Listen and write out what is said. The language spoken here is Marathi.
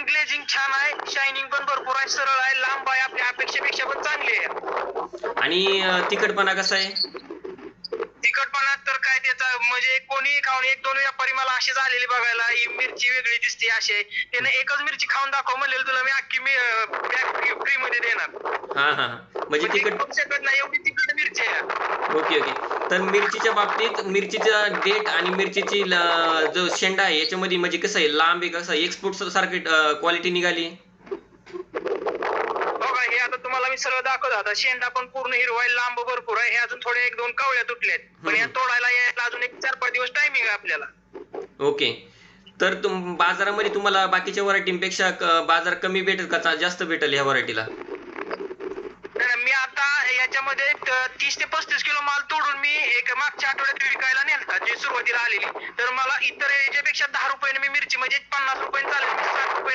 ग्लेजिंग छान आहे, शायनिंग पण भरपूर आहे, सरळ आहे, लांब आहे, आपल्या अपेक्षेपेक्षा पण चांगली आहे. आणि तिखटपणा कसा आहे? तिखटपणा तर काय त्याचा म्हणजे कोणी खाऊन एक दोन व्यापारी मला असे झालेले बघायला, ही मिरची वेगळी दिसते असे. त्याने एकच मिरची खाऊन दाखव म्हणलेलं तुला मी अख्खी बॅग फ्री मध्ये देणार. हा हा म्हणजे म्हणजे तिखट. खाऊ शकत नाही एवढी तिखट मिरची आहे. Okay okay. तर मिरचीच्या बाबतीत मिरचीचा डेट आणि मिरचीची जो शेंडा आहे याच्यामध्ये म्हणजे कसं आहे, लांब आहे कसं एक्सपोर्ट सारखी क्वालिटी निघाली? बघा हे आता तुम्हाला मी सरळ दाखवत आता शेंडा पण पूर्ण हिरवा आहे, लांब भरपूर आहे. हे अजून थोडे एक दोन कवळ्या तुटल्यात, पण या तोडायला यायला अजून एक 4-5 दिवस टायमिंग आहे आपल्याला. ओके. तर बाजारामध्ये तुम्हाला बाकीच्या व्हरायटींपेक्षा बाजार कमी भेटेल का जास्त भेटेल ह्या व्हरायटीला? मी आता याच्यामध्ये 30 ते 35 किलो माल तोडून मी एक मागच्या आठवड्यात विकायला नेलता जी सुरुवातीला आलेली. तर मला इतर याच्यापेक्षा 10 रुपयाने मी मिरची म्हणजे 50 रुपयाने चालेल, मी 60 रुपये